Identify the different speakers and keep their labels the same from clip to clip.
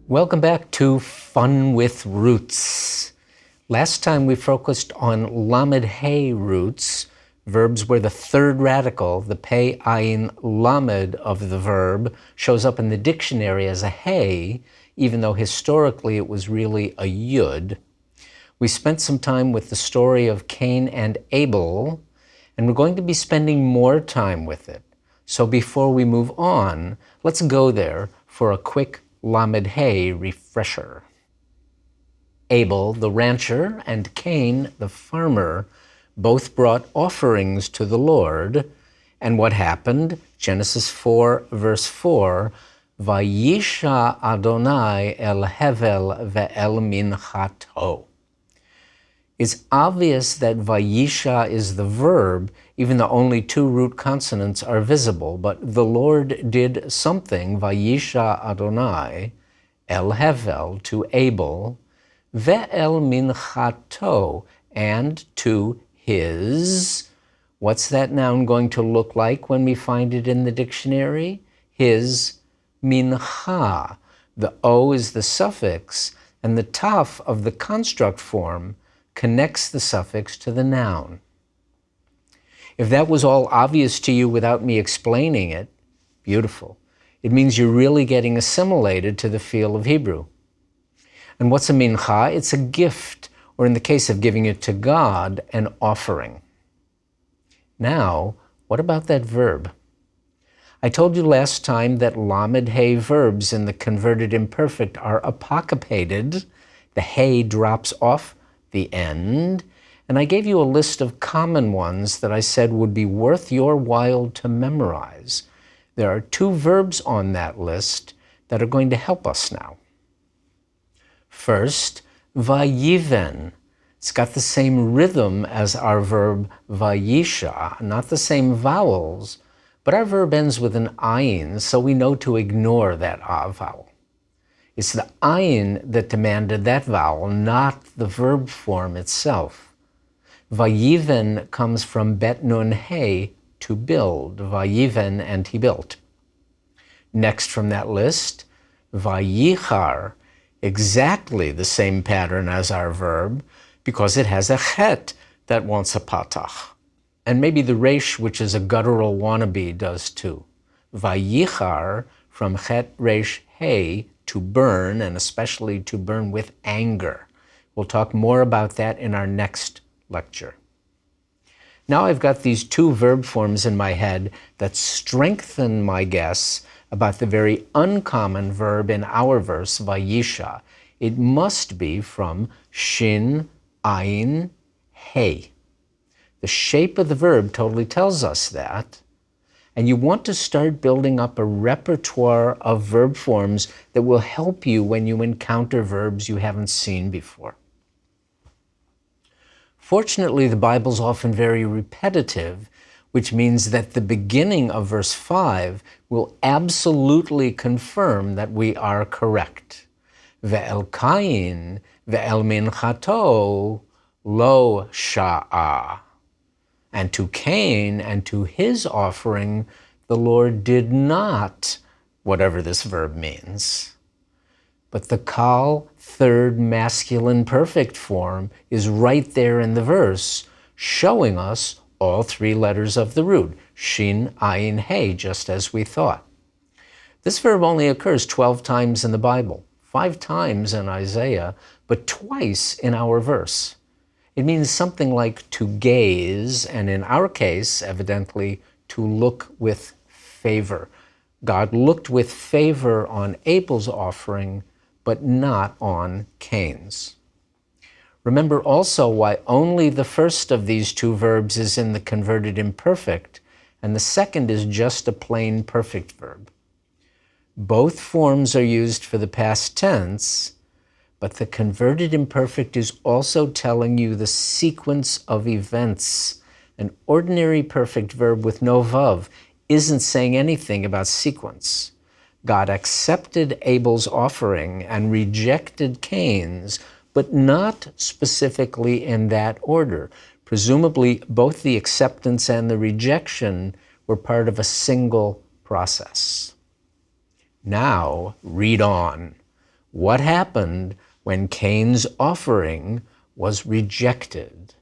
Speaker 1: Welcome back to Fun with Roots. Last time we focused on lamed hey roots, verbs where the third radical, the pei ayin lamed of the verb, shows up in the dictionary as a hey, even though historically it was really a yud. We spent some time with the story of Cain and Abel, and we're going to be spending more time with it. So before we move on, let's go there for a quick lamed hey refresher. Abel, the rancher, and Cain, the farmer, both brought offerings to the Lord. And what happened? Genesis 4, verse 4, Vayisha Adonai el hevel ve'el minchato. It's obvious that Vayisha is the verb, even though only two root consonants are visible. But the Lord did something, Vayisha Adonai, el hevel, to Abel, ve'el minchato, and to his. What's that noun going to look like when we find it in the dictionary? His mincha. The O is the suffix, and the taf of the construct form connects the suffix to the noun. If that was all obvious to you without me explaining it, beautiful. It means you're really getting assimilated to the feel of Hebrew. And what's a mincha? It's a gift, or in the case of giving it to God, an offering. Now, what about that verb? I told you last time that lamed hey verbs in the converted imperfect are apocopated. The hey drops off the end, and I gave you a list of common ones that I said would be worth your while to memorize. There are two verbs on that list that are going to help us now. First, vayiven. It's got the same rhythm as our verb vayisha, not the same vowels, but our verb ends with an ayin, so we know to ignore that ah vowel. It's the ayin that demanded that vowel, not the verb form itself. Vayiven comes from bet nun hey, to build. Vayiven, and he built. Next from that list, vayichar, exactly the same pattern as our verb, because it has a chet that wants a patach. And maybe the resh, which is a guttural wannabe, does too. Vayichar, from chet resh hey, to burn, and especially to burn with anger. We'll talk more about that in our next lecture. Now I've got these two verb forms in my head that strengthen my guess about the very uncommon verb in our verse, vayisha. It must be from shin, ayin, hey. The shape of the verb totally tells us that. And you want to start building up a repertoire of verb forms that will help you when you encounter verbs you haven't seen before. Fortunately, the Bible's often very repetitive, which means that the beginning of verse 5 will absolutely confirm that we are correct. Ve'el Kain, ve'el minchato, lo sha'a. And to Cain and to his offering, the Lord did not, whatever this verb means. But the kal, third masculine perfect form, is right there in the verse, showing us all three letters of the root, shin, ayin, hey, just as we thought. This verb only occurs 12 times in the Bible, 5 times in Isaiah, but twice in our verse. It means something like to gaze, and in our case, evidently, to look with favor. God looked with favor on Abel's offering, but not on Cain's. Remember also why only the first of these two verbs is in the converted imperfect, and the second is just a plain perfect verb. Both forms are used for the past tense, but the converted imperfect is also telling you the sequence of events. An ordinary perfect verb with no vav isn't saying anything about sequence. God accepted Abel's offering and rejected Cain's, but not specifically in that order. Presumably, both the acceptance and the rejection were part of a single process. Now, read on. what happened when Cain's offering was rejected.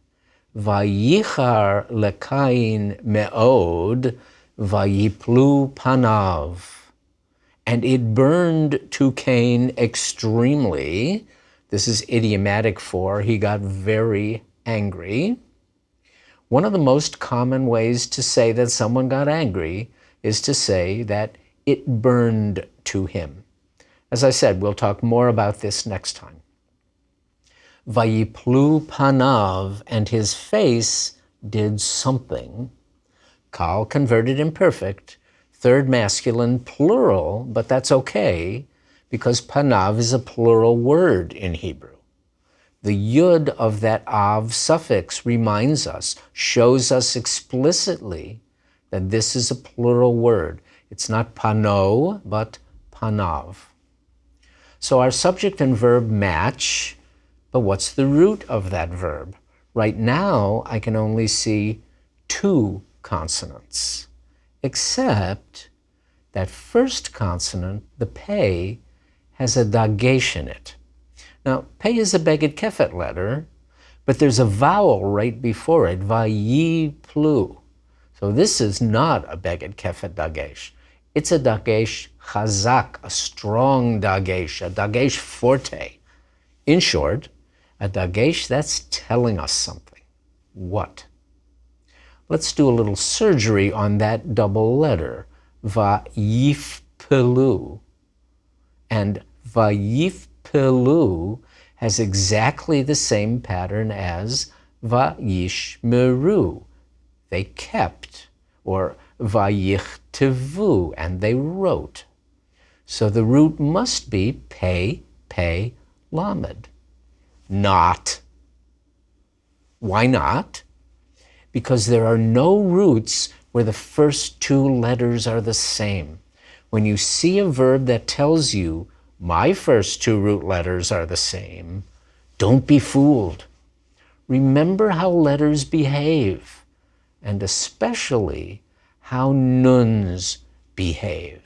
Speaker 1: Vayichar leKain me'od, vayiplu panav. And it burned to Cain extremely. This is idiomatic for he got very angry. One of the most common ways to say that someone got angry is to say that it burned to him. As I said, we'll talk more about this next time. Vayiplu panav, and his face did something. Kal converted imperfect, third masculine plural, but that's okay because panav is a plural word in Hebrew. The yud of that av suffix reminds us, shows us explicitly that this is a plural word. It's not pano, but panav. So our subject and verb match, but what's the root of that verb? Right now, I can only see two consonants, except that first consonant, the pei, has a dagesh in it. Now, pei is a beged kefet letter, but there's a vowel right before it, vayiplu. So this is not a beged kefet dagesh. It's a dagesh chazak, a strong dagesh, a dagesh forte. In short, a dagesh that's telling us something. What? Let's do a little surgery on that double letter, vayifpelu. And vayifpelu has exactly the same pattern as vayishmeru. They kept, or vayichtavu, and they wrote. So the root must be pei, lamed. Not. Why not? Because there are no roots where the first two letters are the same. When you see a verb that tells you, my first two root letters are the same, don't be fooled. Remember how letters behave, and especially how nuns behave.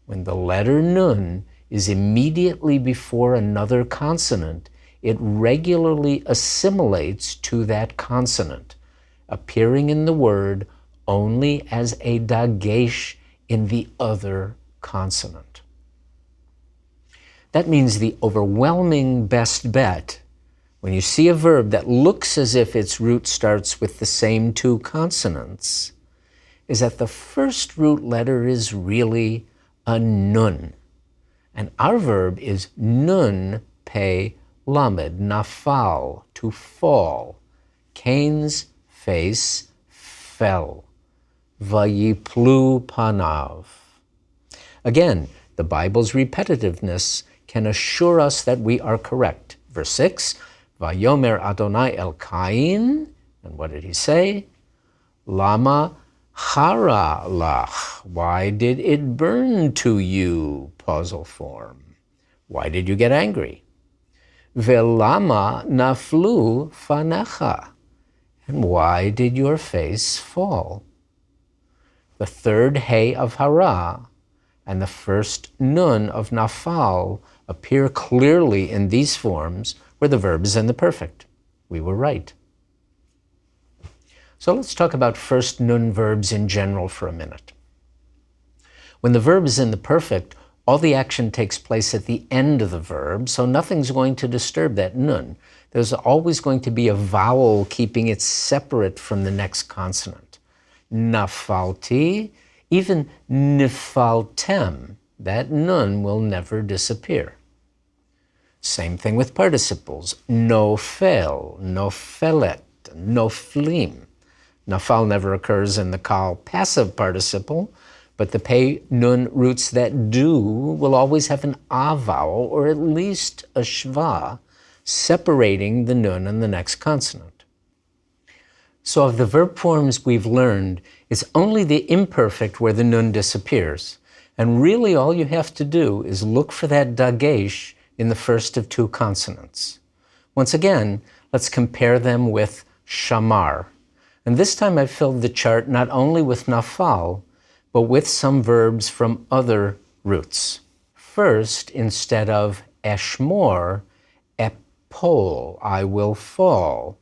Speaker 1: When the letter nun is immediately before another consonant, it regularly assimilates to that consonant, appearing in the word only as a dagesh in the other consonant. That means the overwhelming best bet, when you see a verb that looks as if its root starts with the same two consonants, is that the first root letter is really a nun. And our verb is nun pei lamed, nafal, to fall. Cain's face fell. Vayiplu panav. Again, the Bible's repetitiveness can assure us that we are correct. Verse 6, Vayomer Adonai el Cain, and what did he say? Lama chara lach. Why did it burn to you? Pausal form. Why did you get angry? Velama naflu fanecha. And why did your face fall? The third hey of hara and the first nun of nafal appear clearly in these forms where the verb is in the perfect. We were right. So let's talk about first nun verbs in general for a minute. When the verb is in the perfect, all the action takes place at the end of the verb, so nothing's going to disturb that nun. There's always going to be a vowel keeping it separate from the next consonant. Nafalti, even nifaltem, that nun will never disappear. Same thing with participles. Nofel, nofelet, noflim. Nafal never occurs in the kal passive participle, but the pei nun roots that do will always have an a vowel, or at least a shva, separating the nun and the next consonant. So of the verb forms we've learned, it's only the imperfect where the nun disappears. And really all you have to do is look for that dagesh in the first of two consonants. Once again, let's compare them with shamar. And this time I've filled the chart not only with nafal, but with some verbs from other roots. first, instead of eshmor, epol, I will fall.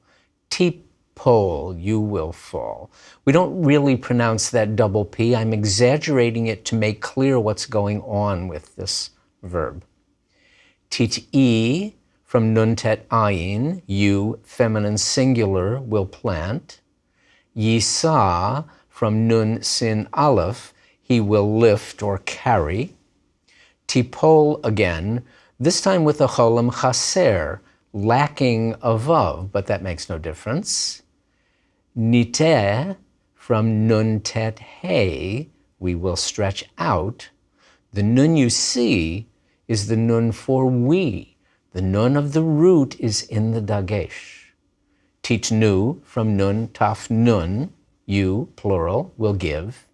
Speaker 1: Tipol, you will fall. We don't really pronounce that double P. I'm exaggerating it to make clear what's going on with this verb. Tit'i, from nun tet ayin, you, feminine singular, will plant. Yisa, from nun sin aleph, he will lift or carry. Tipol again, this time with a cholam chaser, lacking a vav, but that makes no difference. Niteh, from nun tet hey, we will stretch out. The nun you see is the nun for we. The nun of the root is in the dagesh. Titnu, from nun taf nun, you, plural, will give.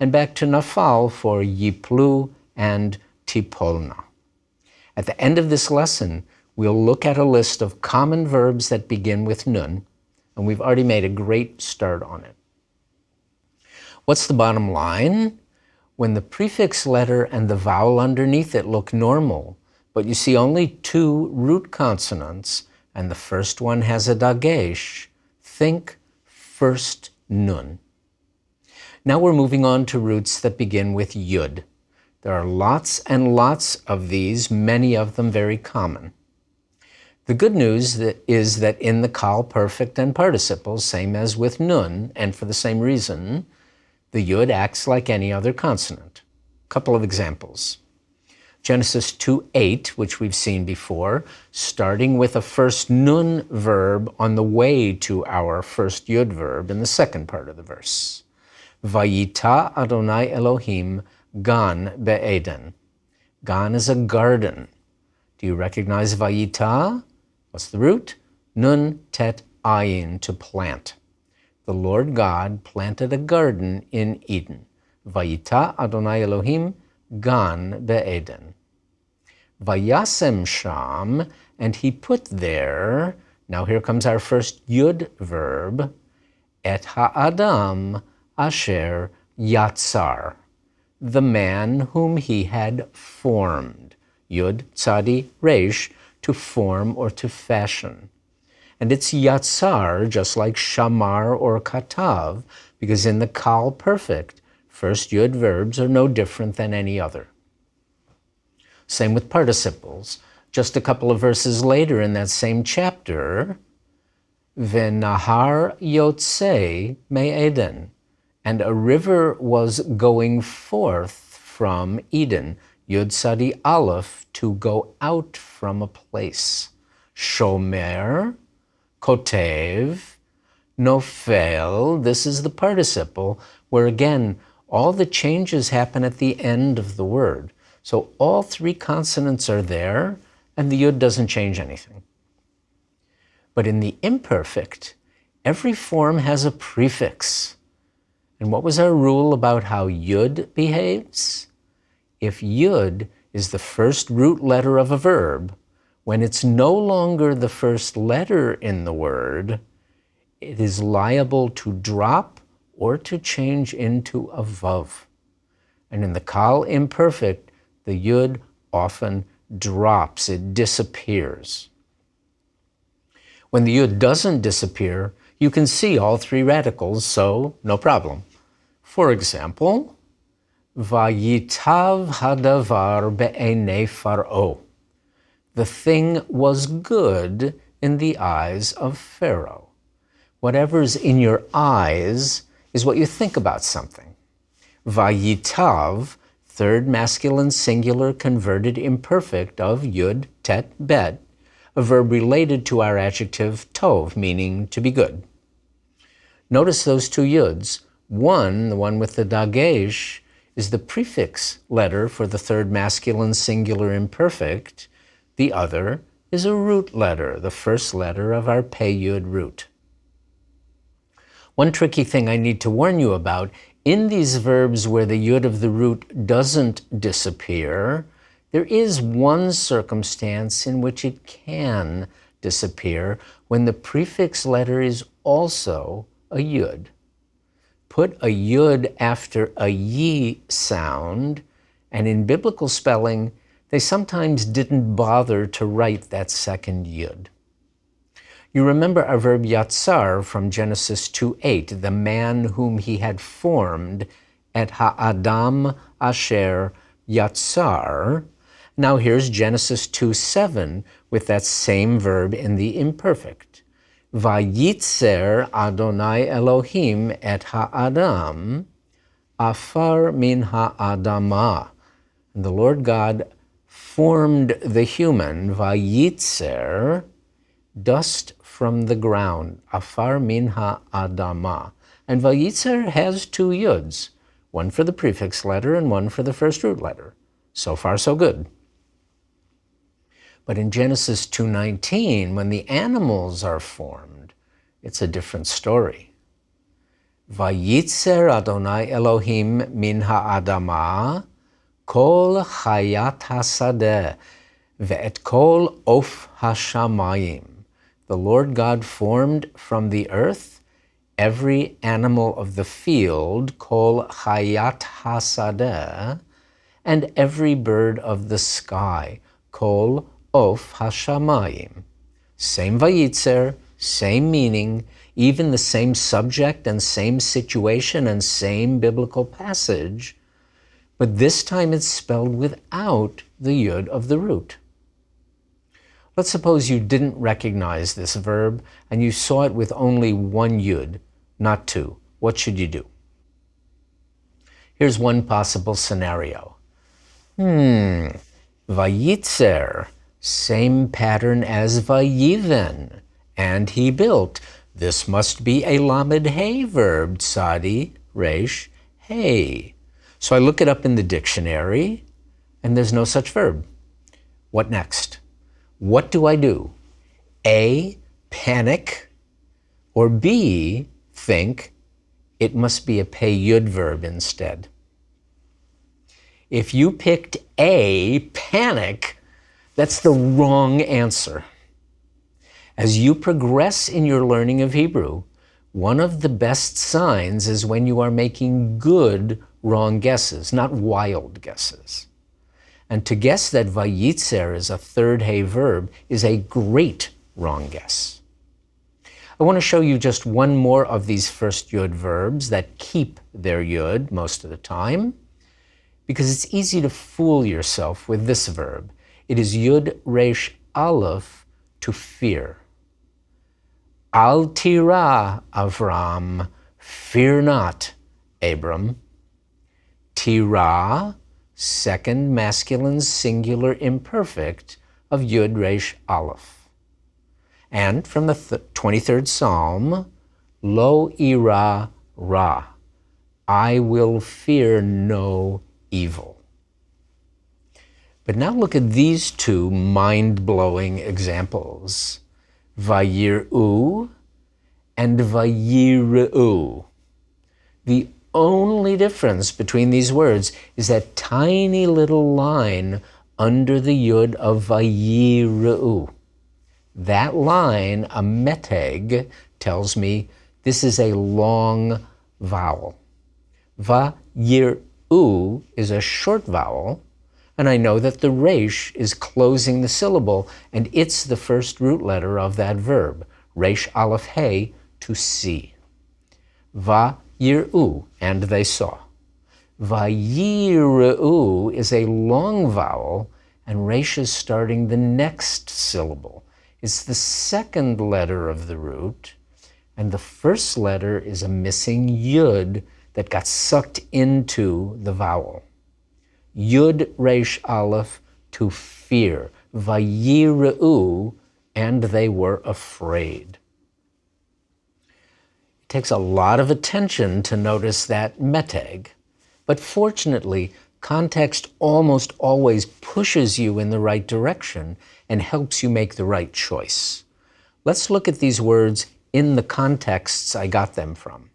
Speaker 1: And back to nafal for yiplu and tipolna. At the end of this lesson, we'll look at a list of common verbs that begin with nun, and we've already made a great start on it. What's the bottom line? When the prefix letter and the vowel underneath it look normal, but you see only two root consonants, and the first one has a dagesh, think first nun. Now we're moving on to roots that begin with yud. There are lots and lots of these, many of them very common. The good news is that in the Kal perfect and participles, same as with nun, and for the same reason, the yud acts like any other consonant. A couple of examples. Genesis 2:8, which we've seen before, starting with a first nun verb on the way to our first yud verb in the second part of the verse. Vayita Adonai Elohim gan be'eden. Gan is a garden. Do you recognize Vayita? What's the root? Nun tet ayin, to plant. The Lord God planted a garden in Eden. Vayita Adonai Elohim gan be'eden. Vayasem sham, and he put there, now here comes our first yud verb, et ha'adam asher yatzar, the man whom he had formed. Yud, tzadi, resh, to form or to fashion. And it's yatzar, just like shamar or katav, because in the Kal perfect, first yud verbs are no different than any other. Same with participles. Just a couple of verses later in that same chapter, Venahar yotze me'eden, and a river was going forth from Eden, Yud Sadi Aleph, to go out from a place. Shomer, kotev, nofel, this is the participle, where again, all the changes happen at the end of the word. So all three consonants are there, and the yud doesn't change anything. But in the imperfect, every form has a prefix. And what was our rule about how yud behaves? If yud is the first root letter of a verb, when it's no longer the first letter in the word, it is liable to drop or to change into a vav. And in the Kal imperfect, the yud often drops, it disappears. When the yud doesn't disappear, you can see all three radicals, so no problem. For example, Vayitav hadavar be'enei Pharaoh. The thing was good in the eyes of Pharaoh. Whatever's in your eyes is what you think about something. Vayitav, third masculine singular converted imperfect of yud, tet, bet, a verb related to our adjective tov, meaning to be good. Notice those two yuds. One, the one with the dagesh, is the prefix letter for the third masculine singular imperfect. The other is a root letter, the first letter of our pei yud root. One tricky thing I need to warn you about, in these verbs where the yud of the root doesn't disappear, there is one circumstance in which it can disappear when the prefix letter is also a yud. Put a yud after a yi sound, And in biblical spelling, they sometimes didn't bother to write that second yud. You remember our verb yatzar from Genesis 2:8, the man whom he had formed, et ha'adam asher yatzar. Now here's Genesis 2:7 with that same verb in the imperfect. Vayitzer Adonai Elohim et ha'adam afar min ha'adamah. And the Lord God formed the human, vayitzer, dust from the ground, afar min ha'adamah. And vayitzer has two yuds, one for the prefix letter and one for the first root letter. So far, so good. But in Genesis 2:19, when the animals are formed, it's a different story. Vayitzer Adonai Elohim min ha'adamah kol chayat hasadeh ve'et kol of hashamayim. The Lord God formed from the earth every animal of the field, kol chayat hasadeh, and every bird of the sky, kol of hashamayim. Same vayitzer, same meaning, even the same subject and same situation and same biblical passage, but this time it's spelled without the yud of the root. Let's suppose you didn't recognize this verb and you saw it with only one yud, not two. What should you do? Here's one possible scenario. Vayitzer, same pattern as vayiven, and he built. This must be a lamed hey verb, tzadi, resh, hey. So I look it up in the dictionary, and there's no such verb. What next? What do I do? A, panic, or B, think it must be a pei yud verb instead. If you picked A, panic, that's the wrong answer. As you progress in your learning of Hebrew, one of the best signs is when you are making good wrong guesses, not wild guesses. And to guess that vayitzer is a third hey verb is a great wrong guess. I want to show you just one more of these first yud verbs that keep their yud most of the time, because it's easy to fool yourself with this verb. It is yud resh aleph, to fear. Al tira, Avram, fear not, Abram. Tira, second masculine singular imperfect of yud resh aleph. And from the 23rd Psalm, lo ira ra, I will fear no evil. But now look at these two mind-blowing examples. Vayir'u and vayir'u. The only difference between these words is that tiny little line under the yud of vayir'u. That line, a meteg, tells me this is a long vowel. Vayir'u is a short vowel, and I know that the resh is closing the syllable, and it's the first root letter of that verb, resh aleph hey, to see. Vayir'u, and they saw. Vayir'u is a long vowel, and resh is starting the next syllable. It's the second letter of the root, and the first letter is a missing yud that got sucked into the vowel. Yud resh aleph, to fear. Vayir'u, and they were afraid. It takes a lot of attention to notice that meteg, but fortunately, context almost always pushes you in the right direction and helps you make the right choice. Let's look at these words in the contexts I got them from.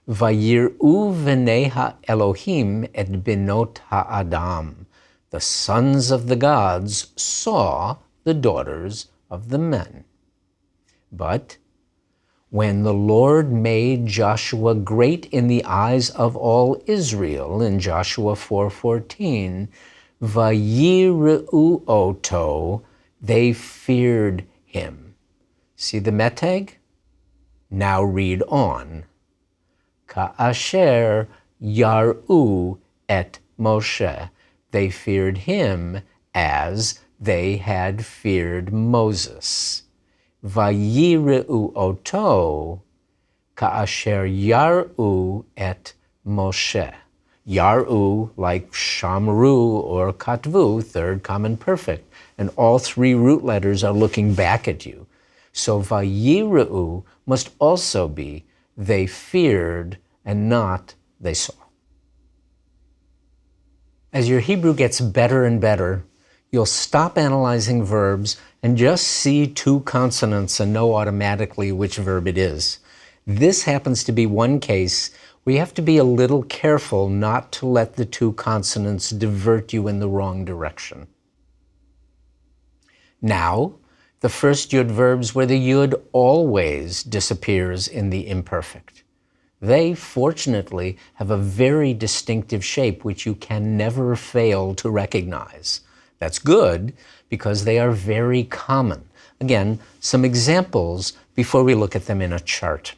Speaker 1: Vayir'u v'nei ha'Elohim et binot ha'adam. The sons of the gods saw the daughters of the men. But When the Lord made Joshua great in the eyes of all Israel, in Joshua 4:14, Vayire'u oto, they feared him. See the meteg? Now read on. Ka'asher yar'u et Moshe. They feared him as they had feared Moses. Vayire'u oto, ka'asher yar'u et Moshe. Yar'u, like shamru or katvu, third common perfect, and all three root letters are looking back at you. So vayire'u must also be they feared and not they saw. As your Hebrew gets better and better, you'll stop analyzing verbs and just see two consonants and know automatically which verb it is. This happens to be one case where you have to be a little careful not to let the two consonants divert you in the wrong direction. Now, the first yud verbs where the yud always disappears in the imperfect. They, fortunately, have a very distinctive shape which you can never fail to recognize. That's good because they are very common. Again, some examples before we look at them in a chart.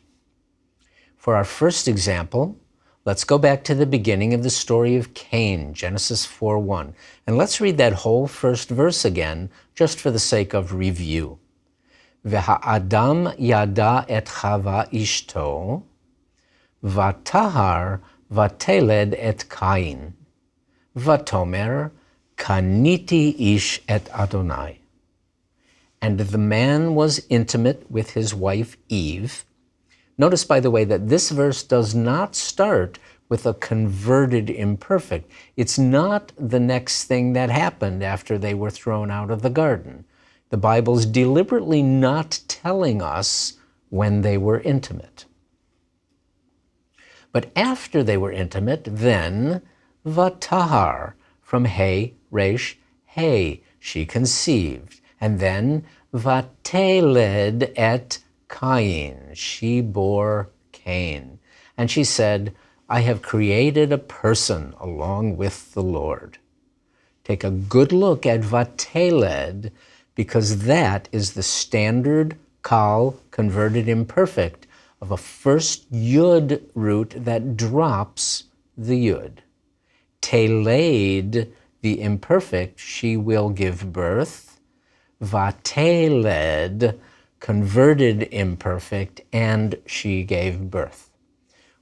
Speaker 1: For our first example, let's go back to the beginning of the story of Cain, Genesis 4:1. And let's read that whole first verse again, just for the sake of review. Ve'ha'adam yada et Chava ishto, vatahar vateled et Cain, vatomer kaniti ish et Adonai. And the man was intimate with his wife Eve. Notice, by the way, that this verse does not start with a converted imperfect. It's not the next thing that happened after they were thrown out of the garden. The Bible's deliberately not telling us when they were intimate. But after they were intimate, then vatahar, from hey, resh, hey, she conceived. And then vateled et Cain, she bore Cain. And she said, I have created a person along with the Lord. Take a good look at vateled, because that is the standard kal, converted imperfect, of a first yud root that drops the yud. Teled, the imperfect, she will give birth. Vateled, converted imperfect, and she gave birth.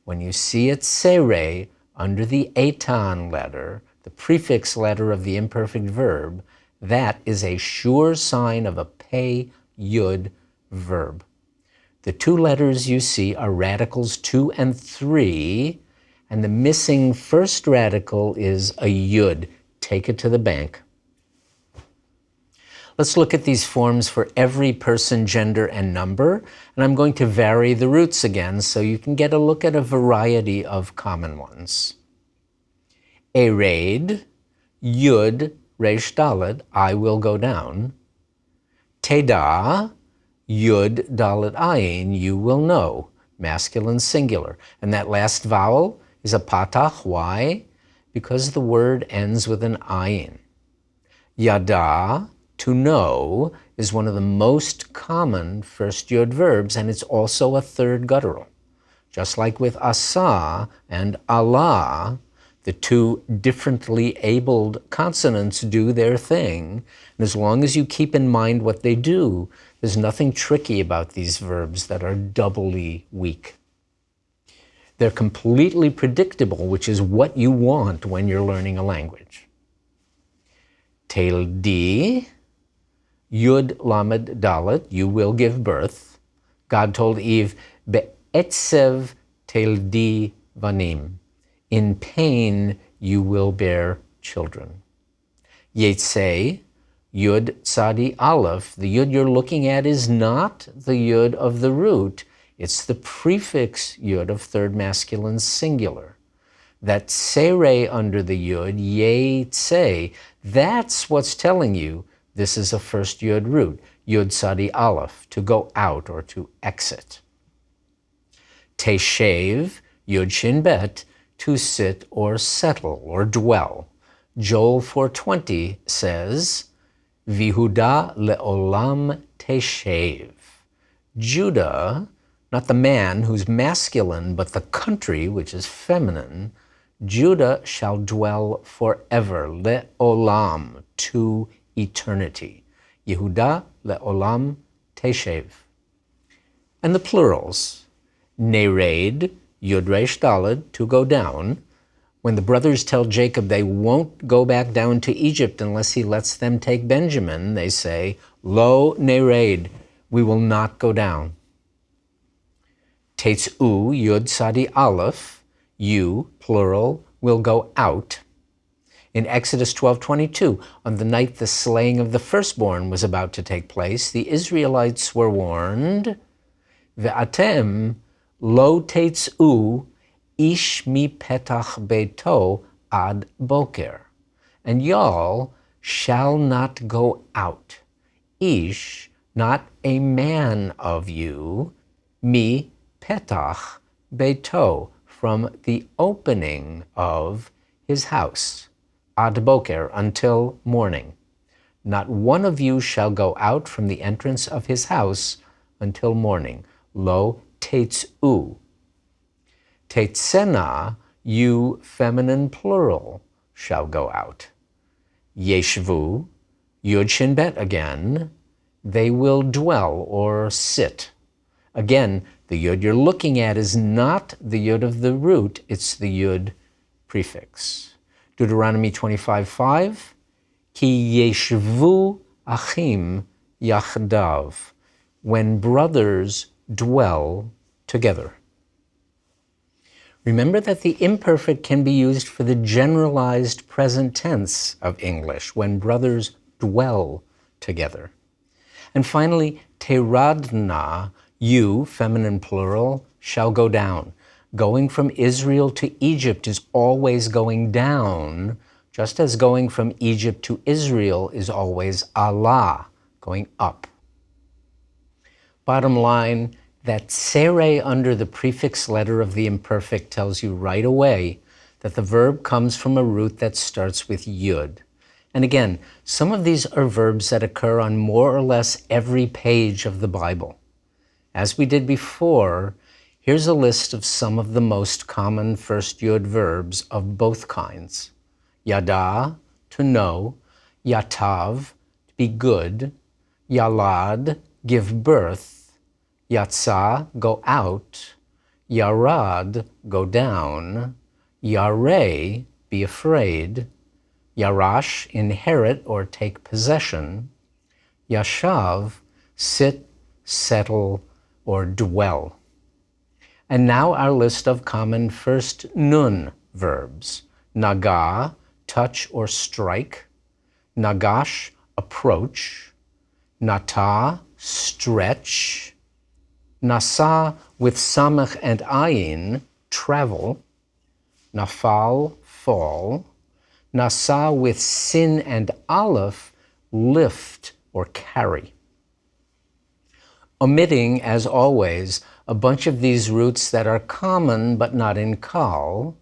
Speaker 1: When you see it sere under the etan letter, the prefix letter of the imperfect verb, that is a sure sign of a pei yud verb. The two letters you see are radicals 2 and 3, and the missing first radical is a yud. Take it to the bank. Let's look at these forms for every person, gender, and number, and I'm going to vary the roots again so you can get a look at a variety of common ones. Ered, yud, resh daled, I will go down. Teda, yud daled ayin, you will know, masculine singular. And that last vowel is a patach. Why? Because the word ends with an ayin. Yada, to know, is one of the most common first yud verbs, and it's also a third guttural. Just like with asa and Allah, the two differently abled consonants do their thing, and as long as you keep in mind what they do, there's nothing tricky about these verbs that are doubly weak. They're completely predictable, which is what you want when you're learning a language. Teldi, yud lamed dalet, you will give birth. God told Eve, be'etzev teldi vanim, in pain you will bear children. Yetzei, yud tzadi aleph, the yud you're looking at is not the yud of the root, it's the prefix yud of third masculine singular. That sere under the yud, yetzei, that's what's telling you this is a first yud root, yud tzadi aleph, to go out or to exit. Teshev, Yud Shin Bet, to sit or settle or dwell. Joel 4:20 says, Vihuda le'olam teshev. Judah, not the man who's masculine, but the country, which is feminine, Judah shall dwell forever, le'olam, to eternity. Yehuda le'olam teshev. And the plurals, Nered, Yud Resh Daled, to go down. When the brothers tell Jacob they won't go back down to Egypt unless he lets them take Benjamin, they say, Lo Nered, we will not go down. Tetz'u, Yud Sadi Aleph, you, plural, will go out. In Exodus 12:22, on the night the slaying of the firstborn was about to take place, the Israelites were warned, Ve'atem lo tetz'u ish mi petach beito ad boker. And y'all shall not go out. Ish, not a man of you, mi petach beito, from the opening of his house, ad boker, until morning. Not one of you shall go out from the entrance of his house until morning. Lo tetz'u. Tetzena, you, feminine plural, shall go out. Yeshvu, Yud Shin Bet again, they will dwell or sit. Again, the Yud you're looking at is not the Yud of the root, it's the Yud prefix. Deuteronomy 25:5, Ki yeshvu achim yachdav, when brothers dwell together. Remember that the imperfect can be used for the generalized present tense of English, when brothers dwell together. And finally, teradna, you, feminine plural, shall go down. Going from Israel to Egypt is always going down, just as going from Egypt to Israel is always Allah, going up. Bottom line, that sere under the prefix letter of the imperfect tells you right away that the verb comes from a root that starts with yud. And again, some of these are verbs that occur on more or less every page of the Bible. As we did before, here's a list of some of the most common first yud verbs of both kinds. Yada, to know. Yatav, to be good. Yalad, give birth. Yatsa, go out. Yarad, go down. Yareh, be afraid. Yarash, inherit or take possession. Yashav, sit, settle, or dwell. And now our list of common first nun verbs. Naga, touch or strike. Nagash, approach. Nata, stretch. Nasa, with samach and ayin, travel. Nafal, fall. Nasa, with sin and aleph, lift or carry. Omitting, as always, a bunch of these roots that are common but not in kal,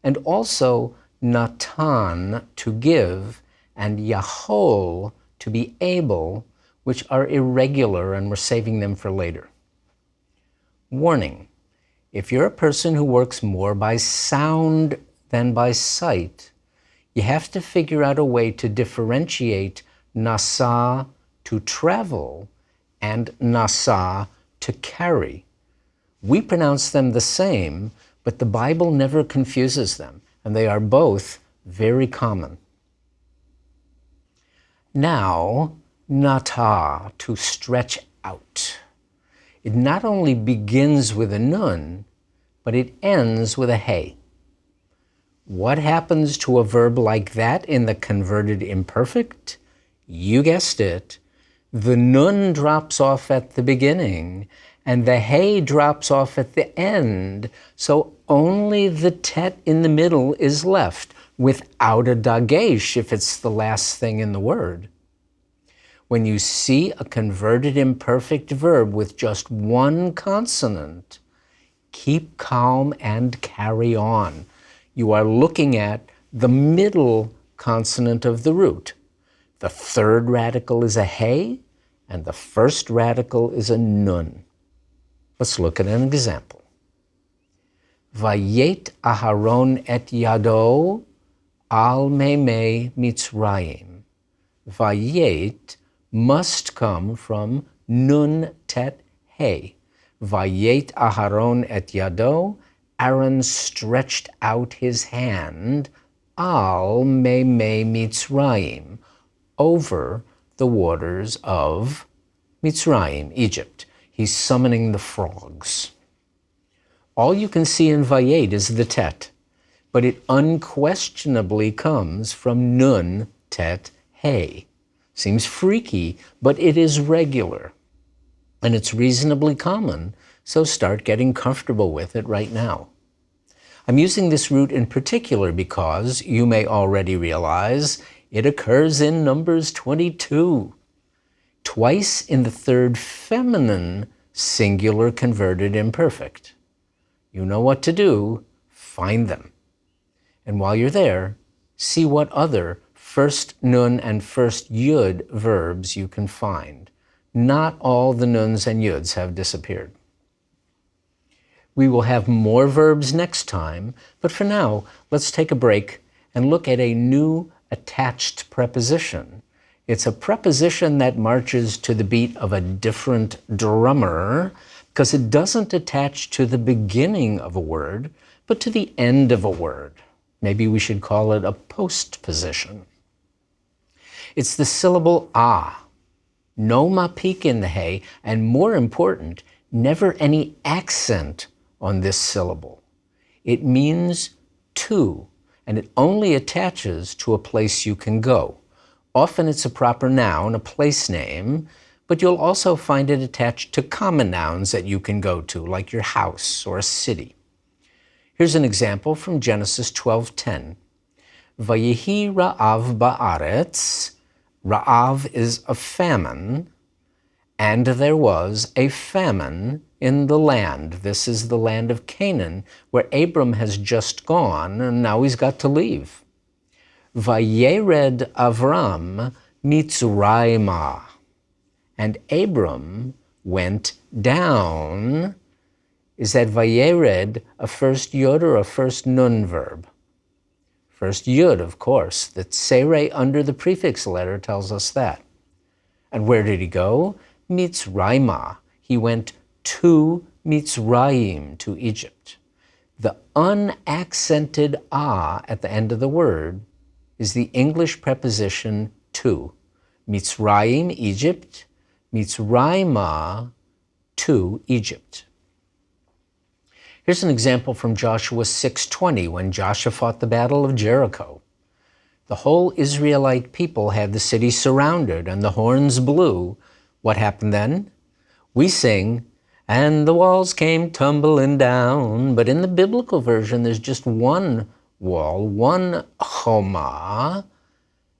Speaker 1: and also natan, to give, and yahol, to be able, which are irregular, and we're saving them for later. Warning, if you're a person who works more by sound than by sight, you have to figure out a way to differentiate nasa, to travel, and nasa, to carry. We pronounce them the same, but the Bible never confuses them, and they are both very common. Now, nata, to stretch out. It not only begins with a nun, but it ends with a hey. What happens to a verb like that in the converted imperfect? You guessed it. The nun drops off at the beginning, and the hey drops off at the end, so only the tet in the middle is left, without a dagesh if it's the last thing in the word. When you see a converted imperfect verb with just one consonant, keep calm and carry on. You are looking at the middle consonant of the root. The third radical is a hey, and the first radical is a nun. Let's look at an example. Vayet Aharon et yado al meimei Mitzrayim. Vayet must come from nun tet hey. Vayet Aharon et yado, Aaron stretched out his hand, al meimei Mitzrayim, over the waters of Mitzrayim, Egypt. He's summoning the frogs. All you can see in Vayet is the tet, but it unquestionably comes from nun tet hey. Seems freaky, but it is regular. And it's reasonably common, so start getting comfortable with it right now. I'm using this root in particular because, you may already realize, it occurs in Numbers 22. Twice in the third feminine singular converted imperfect. You know what to do, find them. And while you're there, see what other first nun and first yud verbs you can find. Not all the nuns and yuds have disappeared. We will have more verbs next time, but for now, let's take a break and look at a new attached preposition. It's a preposition that marches to the beat of a different drummer because it doesn't attach to the beginning of a word, but to the end of a word. Maybe we should call it a postposition. It's the syllable ah. No mapik in the hey, and more important, never any accent on this syllable. It means to, and it only attaches to a place you can go. Often it's a proper noun, a place name, but you'll also find it attached to common nouns that you can go to, like your house or a city. Here's an example from Genesis 12:10. Vayehi ra'av ba'aretz. Ra'av is a famine, and there was a famine in the land. This is the land of Canaan, where Abram has just gone, and now he's got to leave. Vayered Avram Mitzrayma. And Abram went down. Is that Vayered a first yod or a first nun verb? First yud, of course. The tsere under the prefix letter tells us that. And where did he go? Mitzrayma. He went to Mitzrayim, to Egypt. The unaccented ah at the end of the word is the English preposition to. Mitzrayim, Egypt. Mitzrayma, to Egypt. Here's an example from Joshua 6:20, when Joshua fought the Battle of Jericho. The whole Israelite people had the city surrounded, and the horns blew. What happened then? We sing, and the walls came tumbling down. But in the biblical version, there's just one wall, one choma.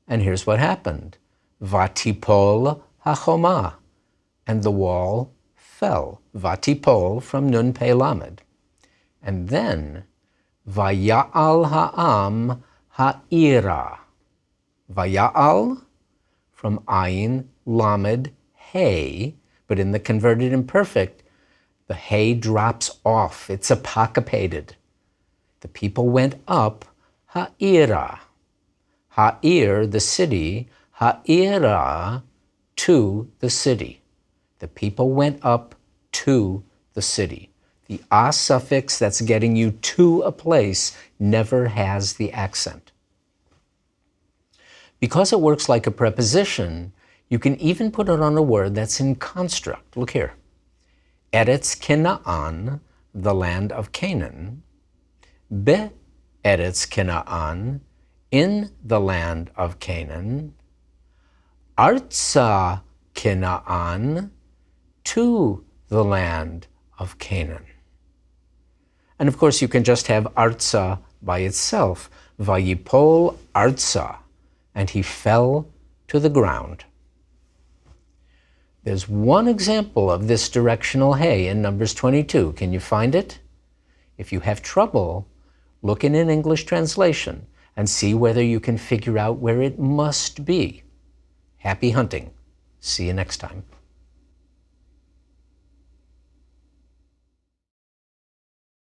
Speaker 1: And here's what happened. Vatipol hachoma. And the wall fell. Vatipol from Nun Pei Lamed. And then, Vaya'al ha'am ha'ira. Vaya'al from Ayin Lamed Hey, but in the converted imperfect, the hey drops off. It's apocryphated. The people went up ha'ira. Ha'ir, the city, ha'ira, to the city. The people went up to the city. The ah suffix that's getting you to a place never has the accent. Because it works like a preposition, you can even put it on a word that's in construct. Look here. Eretz Canaan, the land of Canaan. Be Eretz Canaan, in the land of Canaan. Artsa Canaan, to the land of Canaan. And of course, you can just have Artsa by itself. Vayipol Artsa, and he fell to the ground. There's one example of this directional hey in Numbers 22. Can you find it? If you have trouble, look in an English translation and see whether you can figure out where it must be. Happy hunting. See you next time.